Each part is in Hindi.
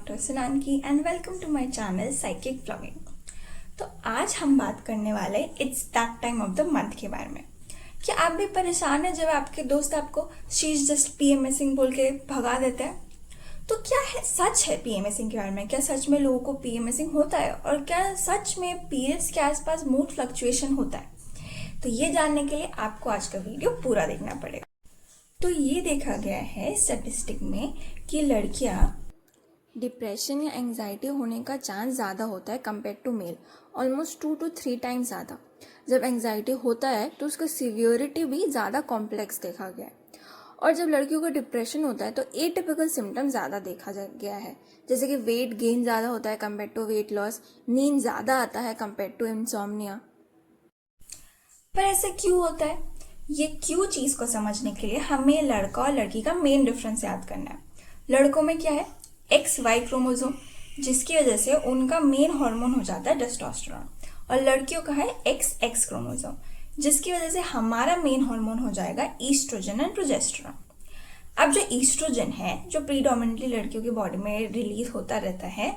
डॉक्टर सुनानकी and welcome to my channel psychic vlogging. तो आज हम बात करने वाले it's that time of the month के बारे में। क्या आप भी परेशान हैं जब आपके दोस्त आपको शी इज जस्ट पीएमएसिंग बोल के भगा देते हैं? तो क्या है सच है पीएमएसिंग के बारे में? क्या सच में लोगों को पीएमएसिंग होता है और क्या सच में पीरियड्स के आसपास मूड फ्लक्चुएशन होता है? तो ये जानने के लिए आपको आज का वीडियो पूरा देखना पड़ेगा। तो ये देखा गया है स्टैटिस्टिक में कि लड़कियां डिप्रेशन या एंजाइटी होने का चांस ज़्यादा होता है compare to male, almost 2 to 3 times ज़्यादा। जब एंजाइटी होता है तो उसका सीवियरिटी भी ज़्यादा कॉम्प्लेक्स देखा गया है। और जब लड़कियों को डिप्रेशन होता है तो एटिपिकल सिम्टम ज़्यादा देखा गया है, जैसे कि वेट गेन ज़्यादा होता है कंपेयर टू वेट लॉस, नींद ज़्यादा आता है कंपेयर टू इंसोम्निया। पर ऐसे क्यों होता है? ये क्यों चीज़ को समझने के लिए हमें लड़का और लड़की का मेन डिफरेंस याद करना है। लड़कों में क्या है? XY क्रोमोसोम, जिसकी वजह से उनका मेन हार्मोन हो जाता है टेस्टोस्टेरोन, और लड़कियों का है XX क्रोमोसोम, जिसकी वजह से हमारा मेन हार्मोन हो जाएगा ईस्ट्रोजन एंड प्रोजेस्टेरोन। अब जो ईस्ट्रोजन है, जो प्रीडोमिनेंटली लड़कियों की बॉडी में रिलीज होता रहता है,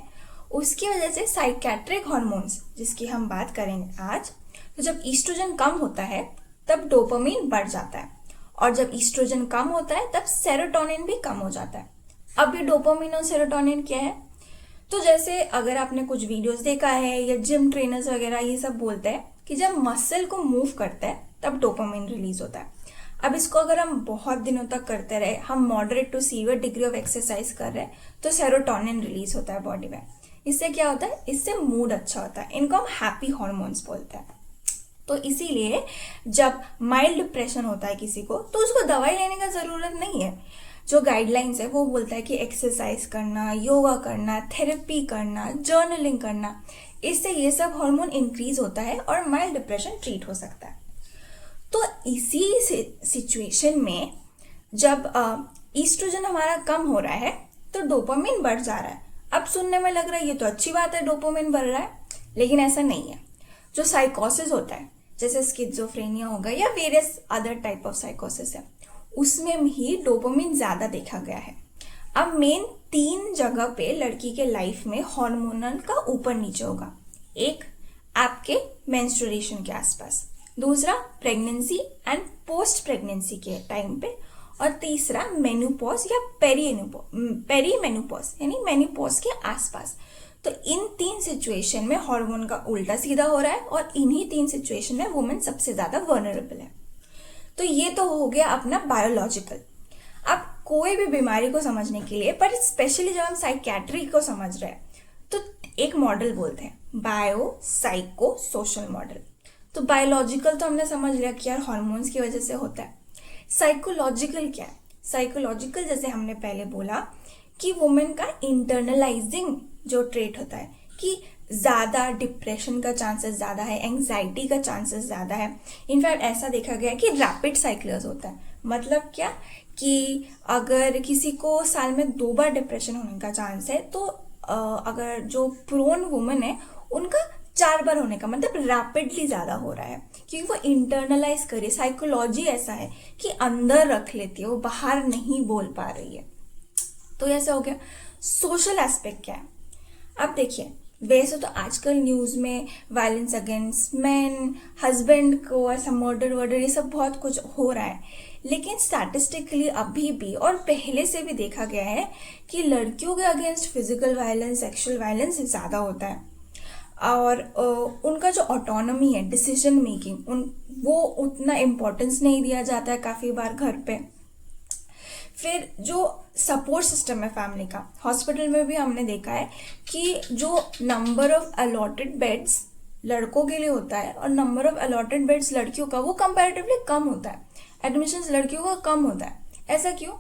उसकी वजह से साइकेट्रिक हार्मोन्स, जिसकी हम बात करेंगे आज, तो जब ईस्ट्रोजन कम होता है तब डोपामिन बढ़ जाता है, और जब ईस्ट्रोजन कम होता है तब सेरोटोनिन भी कम हो जाता है। अब ये डोपामिन और सेरोटोनिन क्या है? तो जैसे अगर आपने कुछ वीडियोस देखा है या जिम ट्रेनर्स वगैरह ये सब बोलते हैं कि जब मसल को मूव करता है तब डोपामिन रिलीज होता है। अब इसको अगर हम बहुत दिनों तक करते रहे, हम moderate to severe degree of exercise कर रहे हैं, तो सेरोटोनिन रिलीज होता है बॉडी में। इससे क्या होता है? इससे मूड अच्छा होता है। इनको हम हैप्पी हॉर्मोन्स बोलते हैं। तो इसीलिए जब माइल्ड डिप्रेशन होता है किसी को, तो उसको दवाई लेने का जरूरत नहीं है। जो गाइडलाइंस है वो बोलता है कि एक्सरसाइज करना, योगा करना, थेरेपी करना, जर्नलिंग करना, इससे ये सब हार्मोन इंक्रीज होता है और माइल्ड डिप्रेशन ट्रीट हो सकता है। तो इसी सिचुएशन में जब ईस्ट्रोजन हमारा कम हो रहा है तो डोपामिन बढ़ जा रहा है। अब सुनने में लग रहा है ये तो अच्छी बात है, डोपामिन बढ़ रहा है, लेकिन ऐसा नहीं है। जो साइकोसिस होता है, जैसे स्किज़ोफ्रेनिया होगा या वेरियस अदर टाइप ऑफ साइकोसिस है, उसमें ही डोपामिन ज्यादा देखा गया है। अब मेन 3 जगह पे लड़की के लाइफ में हार्मोनल का ऊपर नीचे होगा। एक आपके मेंस्ट्रुएशन के आसपास, दूसरा प्रेगनेंसी एंड पोस्ट प्रेगनेंसी के टाइम पे, और तीसरा मेनोपॉज या पेरीमेनोपॉज यानी मेनोपॉज के आसपास। तो इन 3 सिचुएशन में हार्मोन का उल्टा सीधा हो रहा है, और इन्हीं 3 सिचुएशन में वुमेन सबसे ज्यादा वर्नरेबल है। तो ये तो हो गया अपना बायोलॉजिकल। अब कोई भी बीमारी को समझने के लिए, पर स्पेशली जब हम साइकेट्री को समझ रहे हैं, तो एक मॉडल बोलते हैं बायो साइको सोशल मॉडल। तो बायोलॉजिकल तो हमने समझ लिया कि यार हार्मोन्स की वजह से होता है। साइकोलॉजिकल क्या है? साइकोलॉजिकल जैसे हमने पहले बोला कि वुमेन का इंटरनलाइजिंग जो ट्रेट होता है कि ज़्यादा डिप्रेशन का चांसेस ज़्यादा है, एंजाइटी का चांसेस ज़्यादा है। इनफैक्ट ऐसा देखा गया है कि रैपिड साइक्लर्स होता है। मतलब क्या कि अगर किसी को साल में 2 बार डिप्रेशन होने का चांस है, तो अगर जो प्रोन वुमेन है उनका 4 बार होने का, मतलब रैपिडली ज़्यादा हो रहा है, क्योंकि वो इंटरनलाइज करे। साइकोलॉजी ऐसा है कि अंदर रख लेती है, वो बाहर नहीं बोल पा रही है। तो ऐसा हो गया। सोशल एस्पेक्ट क्या है? अब देखिए, वैसे तो आजकल न्यूज़ में वायलेंस अगेंस्ट मैन, हस्बैंड को ऐसा मर्डर ये सब बहुत कुछ हो रहा है, लेकिन स्टैटिस्टिकली अभी भी और पहले से भी देखा गया है कि लड़कियों के against physical violence, sexual violence ज़्यादा होता है, और उनका जो ऑटोनॉमी है, डिसीजन मेकिंग, वो उतना इम्पोर्टेंस नहीं दिया जाता है काफ़ी बार घर पे। फिर जो सपोर्ट सिस्टम है फैमिली का, हॉस्पिटल में भी हमने देखा है कि जो नंबर ऑफ अलॉटेड बेड्स लड़कों के लिए होता है और नंबर ऑफ अलॉटेड बेड्स लड़कियों का, वो कंपैरेटिवली कम होता है। एडमिशन्स लड़कियों का कम होता है। ऐसा क्यों?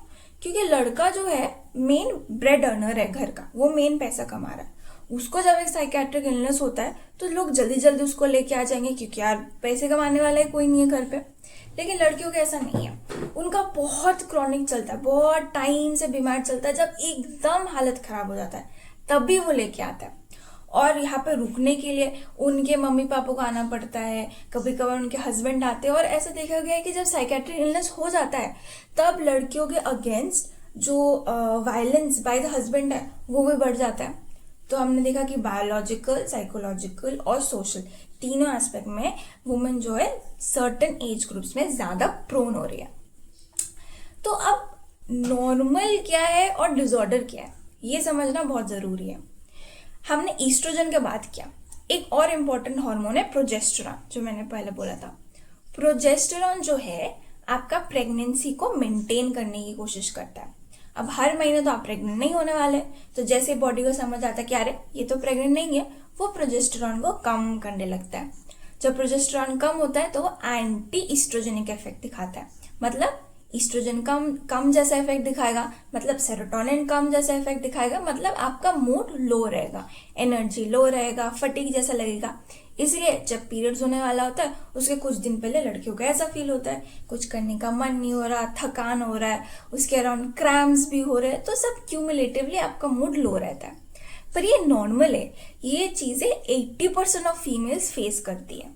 क्योंकि लड़का जो है मेन ब्रेड अर्नर है घर का, वो मेन पैसा कमा रहा है। उसको जब एक साइकेट्रिक इलनेस होता है तो लोग जल्दी जल्दी उसको लेके आ जाएंगे, क्योंकि यार पैसे कमाने वाला है कोई नहीं है घर पे। लेकिन लड़कियों का ऐसा नहीं है, उनका बहुत क्रॉनिक चलता है, बहुत टाइम से बीमार चलता है। जब एकदम हालत खराब हो जाता है तब भी वो लेके आता है, और यहाँ पे रुकने के लिए उनके मम्मी पापा को आना पड़ता है, कभी कभार उनके हस्बैंड आते हैं। और ऐसा देखा गया है कि जब साइकेट्रिक इलनेस हो जाता है तब लड़कियों के अगेंस्ट जो वायलेंस बाय द हस्बैंड है वो भी बढ़ जाता है। तो हमने देखा कि बायोलॉजिकल, साइकोलॉजिकल और सोशल तीनों एस्पेक्ट में वुमेन जो है सर्टेन एज ग्रुप्स में ज्यादा प्रोन हो रही है। तो अब नॉर्मल क्या है और डिसऑर्डर क्या है ये समझना बहुत जरूरी है। हमने ईस्ट्रोजन की बात किया, एक और इम्पोर्टेंट हार्मोन है प्रोजेस्टेरॉन, जो मैंने पहले बोला था। प्रोजेस्टेरॉन जो है आपका प्रेगनेंसी को मेंटेन करने की कोशिश करता है। अब हर महीने तो आप प्रेग्नेंट नहीं होने वाले, तो जैसे बॉडी को समझ आता है कि अरे ये तो प्रेग्नेंट नहीं है, वो प्रोजेस्टेरॉन को कम करने लगता है। जब प्रोजेस्टेरॉन कम होता है तो वो एंटी ईस्ट्रोजेनिक इफेक्ट दिखाता है, मतलब ईस्ट्रोजन कम जैसा इफेक्ट दिखाएगा, मतलब सेरोटोनिन कम जैसा इफेक्ट दिखाएगा, मतलब आपका मूड लो रहेगा, एनर्जी लो रहेगा, फटीग जैसा लगेगा। इसलिए जब पीरियड्स होने वाला होता है उसके कुछ दिन पहले लड़कियों को ऐसा फील होता है, कुछ करने का मन नहीं हो रहा, थकान हो रहा है, उसके अराउंड क्रैम्स भी हो रहे हैं, तो सब क्यूमुलेटिवली आपका मूड लो रहता है। पर ये नॉर्मल है, ये चीजें 80% ऑफ फीमेल्स फेस करती है।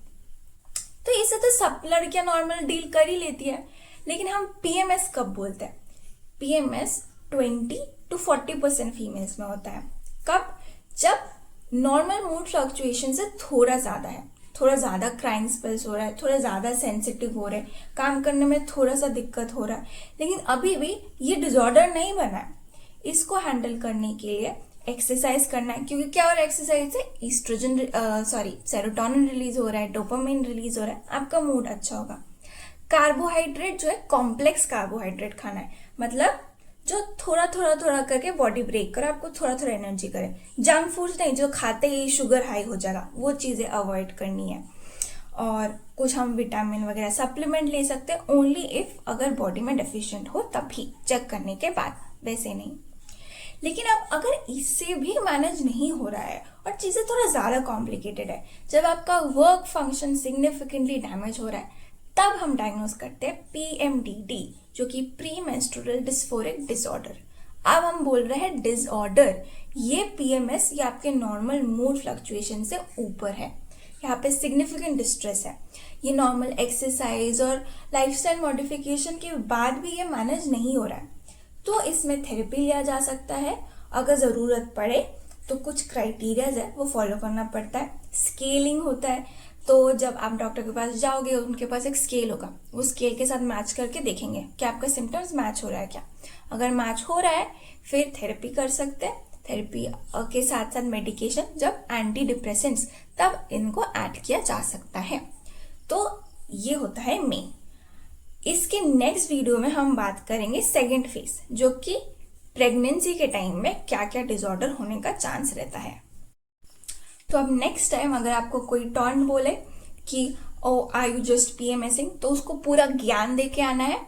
तो इसे तो सब लड़कियां नॉर्मल डील कर ही लेती है। लेकिन हम पीएमएस कब बोलते हैं? पीएमएस 20 to 40% फीमेल्स में होता है। कब? जब नॉर्मल मूड फ्लक्चुएशन से थोड़ा ज्यादा है, थोड़ा ज्यादा क्राइंग स्पेल्स हो रहा है, थोड़ा ज्यादा सेंसिटिव हो रहे हैं, काम करने में थोड़ा सा दिक्कत हो रहा है, लेकिन अभी भी ये डिसऑर्डर नहीं बना है। इसको हैंडल करने के लिए एक्सरसाइज करना है, क्योंकि क्या हो रहा है एक्सरसाइज से? ईस्ट्रोजन सेरोटोनिन रिलीज हो रहा है, डोपामिन रिलीज हो रहा है, आपका मूड अच्छा होगा। कार्बोहाइड्रेट जो है कॉम्प्लेक्स कार्बोहाइड्रेट खाना है, मतलब जो थोड़ा करके बॉडी ब्रेक करे, आपको थोड़ा एनर्जी करे। जंक फूड्स नहीं जो खाते ही शुगर हाई हो जाएगा, वो चीजें अवॉइड करनी है। और कुछ हम विटामिन वगैरह सप्लीमेंट ले सकते हैं, ओनली इफ अगर बॉडी में डेफिशिएंट हो तभी, चेक करने के बाद, वैसे नहीं। लेकिन अब अगर इससे भी मैनेज नहीं हो रहा है और चीजें थोड़ा ज्यादा कॉम्प्लिकेटेड है, जब आपका वर्क फंक्शन सिग्निफिकेंटली डैमेज हो रहा है, तब हम डायग्नोज करते हैं PMDD, जो कि प्री मेंस्ट्रुअल डिस्फोरिक डिसऑर्डर। अब हम बोल रहे हैं डिसऑर्डर, ये PMS या आपके नॉर्मल मूड फ्लक्चुएशन से ऊपर है, यहाँ पे सिग्निफिकेंट डिस्ट्रेस है। ये नॉर्मल एक्सरसाइज और लाइफस्टाइल मॉडिफिकेशन के बाद भी ये मैनेज नहीं हो रहा है, तो इसमें थेरेपी लिया जा सकता है। अगर ज़रूरत पड़े तो कुछ क्राइटेरियाज है वो फॉलो करना पड़ता है। स्केलिंग होता है, तो जब आप डॉक्टर के पास जाओगे उनके पास एक स्केल होगा, वो स्केल के साथ मैच करके देखेंगे कि आपका सिम्टम्स मैच हो रहा है क्या। अगर मैच हो रहा है फिर थेरेपी कर सकते हैं, थेरेपी के साथ साथ मेडिकेशन, जब एंटी डिप्रेसेंट्स, तब इनको ऐड किया जा सकता है। तो ये होता है मेन। इसके नेक्स्ट वीडियो में हम बात करेंगे सेकेंड फेज, जो कि प्रेगनेंसी के टाइम में क्या क्या डिसऑर्डर होने का चांस रहता है। तो अब नेक्स्ट टाइम अगर आपको कोई टर्न बोले कि oh are you just PMSing, तो उसको पूरा ज्ञान दे के आना है।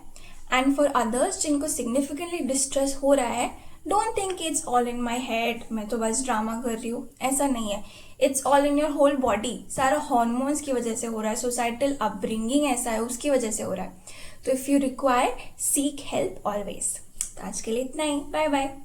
एंड फॉर अदर्स जिनको सिग्निफिकेंटली डिस्ट्रेस हो रहा है, don't think it's all in my head, मैं तो बस ड्रामा कर रही हूँ, ऐसा नहीं है। It's all in your whole body, सारा हॉर्मोन्स की वजह से हो रहा है, सोसाइटल अपब्रिंगिंग ऐसा है उसकी वजह से हो रहा है। तो if you require seek help always. तो आज के लिए इतना ही, बाय बाय।